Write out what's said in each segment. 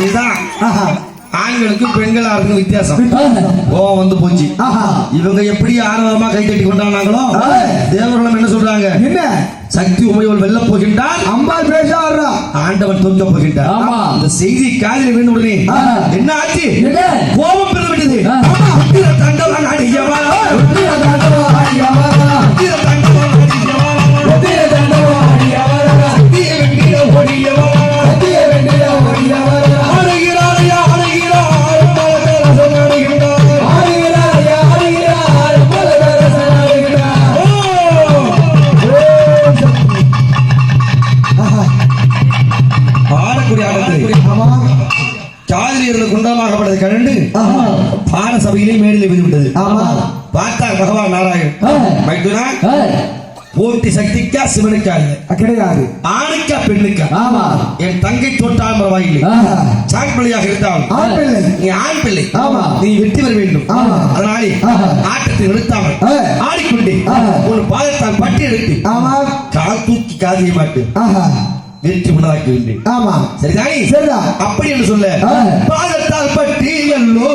இதுதான் ஆண்களுக்கும் பெண்களாருக்கும் வித்தியாசம். கோவம் வந்து போச்சு. இவங்க எப்படி ஆனந்தமா கை தட்டி கொண்டாங்களோ தேவர்களும் என்ன சொல்றாங்க? என்ன சக்தி உமையோல் வெல்ல போகின்றார், அம்பாள் பேச ஆண்டவன் தோற்க போகின்றார். இந்த செய்தி காதில் விழுந்த உடனே என்ன ஆச்சு? கோபம் பெருந்து விட்டது. தண்டவான் அடியவா குண்டமாகப்பட்டது கண்டு பார சபையிலே மேடையில் விழுந்தது. பார்த்தார் பகவான் நாராயணன். போட்டி சக்திக்கா சிவனுக்கா கிடையாது, ஆணுக்கா பெண்ணுக்கா? என் தங்கை தோற்றால் பரவாயில்லை, சாட்பிள்ளையாக இருந்தாலும் நீ ஆண் பிள்ளை, நீ வெற்றி பெற வேண்டும். அதனாலே ஆட்டத்தை நிறுத்தாமல் ஆடிக்கொண்டே ஒரு பாதத்தால் பட்டி எடுத்து கால் தூக்கி காதியை மாட்டு வெற்றி உண்டாக்கி வேண்டும். ஆமா சரிதானே? சரிதான். அப்படி என்று சொல்ல பாதத்தால் பட்டி எல்லோ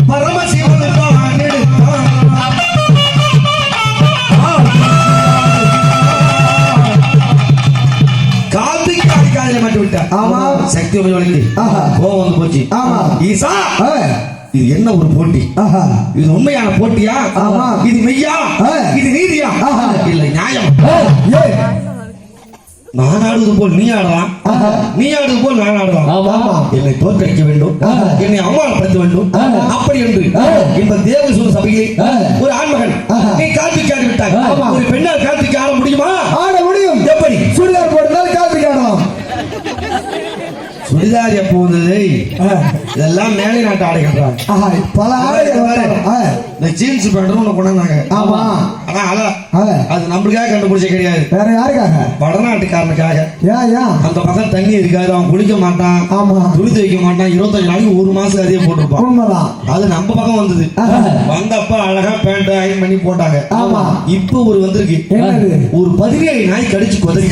பரமசிவன் காத்து காதியை மாட்டி விட்டார். ஆமா சக்தி கோபம் வந்து போச்சு. ஆமா ஈசா, இது என்ன ஒரு போட்டி? இது உண்மையான போட்டியா? இது மெய்யா? இது நீதியா? இல்லை நியாயம். நான் ஆடுவது போல் நீ ஆடலாம், நீ ஆடுவது போல் நான் ஆடலாம். என்னை தோற்கடிக்க வேண்டும், என்னை அவமானப்படுத்த வேண்டும். அப்படி என்று இந்த தேவசூர சபையை ஒரு ஆண்மகன் நீ கார்த்திக் ஆடி விட்டாய். ஒரு பெண்ணால் கார்த்திக் ஆட முடியுமா? ஆட முடியும். எப்படி? சுடிதார் போட்டால் கார்த்திக் ஆடலாம். சுடிதார் எப்போ வந்தது? இதெல்லாம் மேலை நாட்டு ஆடைகள். பல ஆடைகள் இந்த ஜீன்ஸ் பேண்ட் ஒண்ணு கொண்டாங்க. ஆமா, ஆனா அது நம்மளுக்காக கண்டுபிடிச்ச கிடையாது, வேற யாருக்காக? வடநாட்டுக்காரனுக்காக. அந்த பக்கம் தண்ணி இருக்காது, அவன் குளிக்க மாட்டான், துணி துவைக்க மாட்டான், 25 நாளைக்கு ஒரு மாசம் அதே போட்டிருப்பான். அது நம்ம பக்கம் வந்தது. வந்தப்ப அழகா பேண்ட் அயன் பண்ணி போட்டாங்க. இப்ப ஒரு வந்திருக்கு, ஒரு 17 நாய் கடிச்சு கொதறி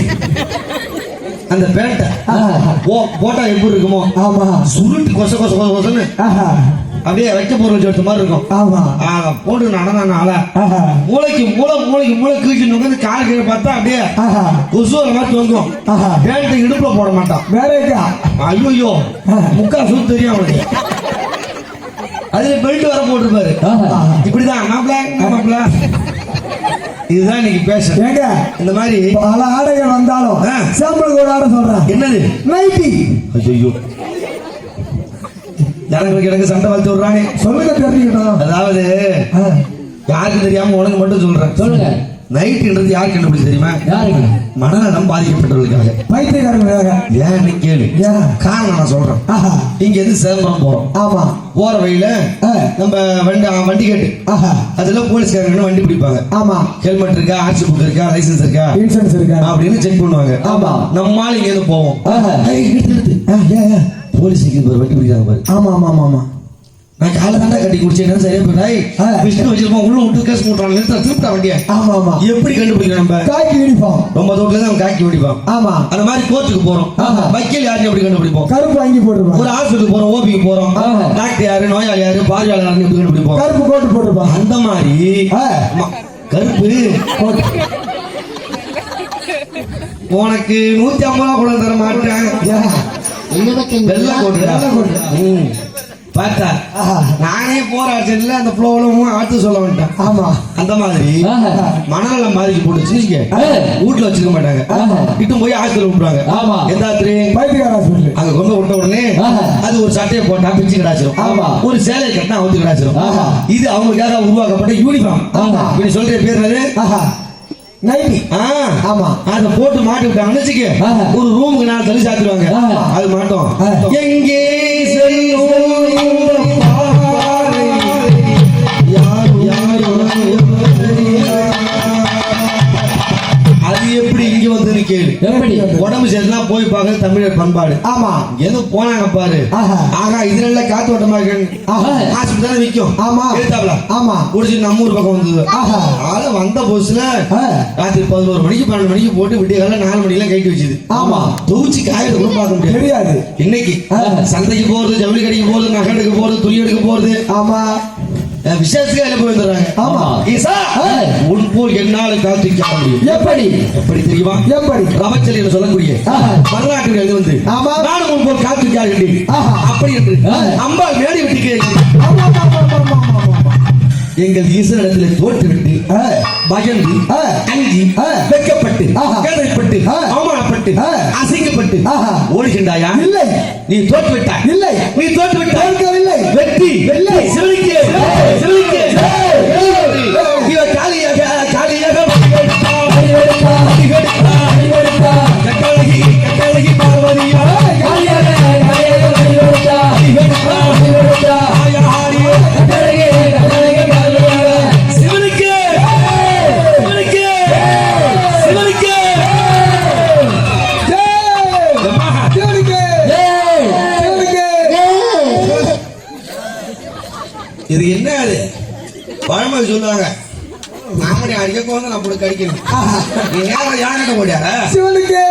அந்த பேண்ட போட்டா எப்படி இருக்குமோ சுருட்டு கொச கொச கொசன்னு அப்படியே வைக்க பொருள் வச்சு எடுத்த மாதிரி இருக்கும். போட்டு நடனால மூளைக்கு மூளை கீழ்ச்சி கால் கீழே பார்த்தா அப்படியே கொசுவர மாதிரி தொங்கும். பேண்ட இடுப்புல போட மாட்டான். வேற ஐயோ முக்கா சுத்து தெரியும் அவனுக்கு. அதுல பெல்ட் வர போட்டிருப்பாரு. இப்படிதான் மாப்பிள்ள இதுதான் இன்னைக்கு பேச. இந்த மாதிரி பல ஆடைகள் வந்தாலும் சாம்பிள் கூட ஆட சொல்றான். என்னது? நைட்டி. ஐயோ ஜனங்களுக்கு எனக்கு சண்டை வளர்த்து விடுறாங்க. சொல்லுங்க தெரிஞ்சுக்கணும். அதாவது யாருக்கு தெரியாம உனக்கு மட்டும் சொல்றேன். சொல்லுங்க. நைட்டுன்றது யாருக்கு கண்டுபிடிச்சு தெரியுமா? மனநலம் பாதிக்கப்பட்டவர்களுக்காக, பைத்தியக்காரங்களுக்காக. ஏன்னு கேளு. காரணம் நான் சொல்றேன். இங்க இருந்து சிதம்பரம் போறோம். ஆமா, போற வழியில நம்ம வண்டி கேட்டு அதுல போலீஸ்காரங்க வண்டி பிடிப்பாங்க. ஆமா, ஹெல்மெட் இருக்கா, ஆர்சி புக் இருக்கா, லைசன்ஸ் இருக்கா, இன்சூரன்ஸ் இருக்கா அப்படின்னு செக் பண்ணுவாங்க. ஆமா, நம்மால இங்க இருந்து போவோம். போலீஸுக்கு வண்டி பிடிக்காங்க பாரு. ஆமா ஆமா ஆமா ஆமா, நான் காலை தாண்டா கட்டி குடிச்சேன். சரியா போய் விஷ்ணு வச்சிருப்போம், உள்ள விட்டு கேஸ் போட்டுறாங்க, திருப்பிட்டா வண்டியா. ஆமா ஆமா, எப்படி கண்டுபிடிக்கிறோம்? நம்ம காக்கி வெடிப்போம். ரொம்ப தூரத்துல தான் காக்கி வெடிப்போம். ஆமா, அந்த மாதிரி கோர்ட்டுக்கு போறோம். வக்கீல் யாருன்னு எப்படி கண்டுபிடிப்போம்? கருப்பு வாங்கி போட்டுருப்போம். ஒரு ஹாஸ்பிட்டலுக்கு போறோம், ஓபிக்கு போறோம், டாக்டர் யாரு, நோயாளி யாரு, பார்வையாளர் யாருன்னு எப்படி கண்டுபிடிப்போம்? கருப்பு கோட்டு போட்டுருப்போம். அந்த மாதிரி கருப்பு கோட்டு. உனக்கு 150 ரூபா கூட தர மாட்டேன். வெள்ளை கோட்டு பார்த்தா நானே போராட்டல அந்த ஃப்ளோல ஆத்து சொல்ல வேண்டாம். ஆமா, அந்த மாதிரி மணநலம் மாதிரி போட்டுச்சு வீட்டுல வச்சுக்க மாட்டாங்க, இட்டு போய் ஆத்துல விட்டுருவாங்க. ஆமா, எந்தாத்திரி அங்க கொண்டு விட்ட உடனே அது ஒரு சட்டையை போட்டா பிச்சு கிடாச்சிரும். ஆமா, ஒரு சேலை கட்டினா வந்து கிடாச்சிரும். இது அவங்களுக்காக உருவாக்கப்பட்ட யூனிஃபார்ம். இப்படி சொல்ற பேர் அது நைட்டி. ஆமா, அத போட்டு மாட்டி விட்டாங்கன்னு வச்சுக்க, ஒரு ரூமுக்கு 4 தள்ளி சாத்திடுவாங்க. அது மாட்டோம். எங்கே அது எப்படி இங்க வந்து சொல்றது நீ கேளு. எப்படி? உடம்பு சரினா போய் பார்க்க தமிழர் பண்பாடு. ஆமா. எது போனாங்க பாரு. ஆகா இது நல்ல காத்து ஓட்டமா இருக்கு. ஹாஸ்பிட்டல் விக்கும். ஆமா. எடுத்தாப்ல. ஆமா. குடிச்சு நம்ம ஊர் பக்கம் வந்தது. ஆள வந்த போஸ்ல ராத்திரி 11 மணிக்கு 12 மணிக்கு போட்டு விடிய காலைல 4 மணிக்கெல்லாம் கைட்டு வச்சுது. ஆமா. தூச்சி காயத்தை கூட பார்க்க முடியாது. தெரியாது. இன்னைக்கு சந்தைக்கு போறது, ஜவுளி கடைக்கு போறது, நகை எடுக்க போறது, துணி எடுக்க போறது. ஆமா. விசேஷத்துக்கு எல்லாம் போய் வந்துடுறாங்க. ஆமா. ஈசா உன் போல் என்னால காத்திருக்க முடியும். எப்படி? எப்படி தெரியுமா? எப்படி? ரமச்சலின்னு சொல்லக்கூடிய வரலாற்று எழுதி வந்து நானும் உன் போல் காத்திருக்கார்கள் அப்படி என்று அம்பாள் மேடி விட்டு கேட்கிறேன். எங்கள் ஈஸ்வரத்தில் தோற்றுவிட்டு பயந்து அஞ்சி வெக்கப்பட்டு கேள்விப்பட்டு அவமானப்பட்டு அசிங்கப்பட்டு ஓடுகின்றாயா? இல்லை. நீ தோற்றுவிட்டாய். இல்லை. நீ தோற்றுவிட்டாய். வெற்றி வெள்ளை சிவனுக்கு சிவனுக்கு காலியாக காலியாக கட்டழகி கட்டழகி பார்வதியா இது என்ன? அது பழமொழி சொல்லுவாங்க. மாமடி அடிக்க வந்து நான் போட்டு கடிக்கணும். நீ நேரம் யார்கிட்ட போடியார சிவனுக்கு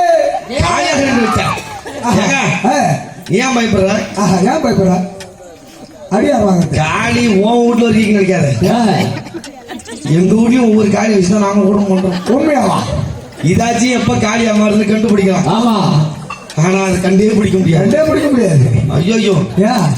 ஏன் பயப்படுற? ஏன் பயப்படுற? அடியாருவாங்க காளி உன் வீட்டுல இருக்கீங்க நினைக்காத. எங்க வீட்லயும் ஒவ்வொரு காளி வச்சுதான் நாம கூட பண்றோம். உண்மையாவா? இதாச்சும் எப்ப காளி அம்மாருந்து கண்டுபிடிக்கலாம். ஆமா. ஆனா அது கண்டே பிடிக்க முடியாது. கண்டே பிடிக்க முடியாது. ஐயோ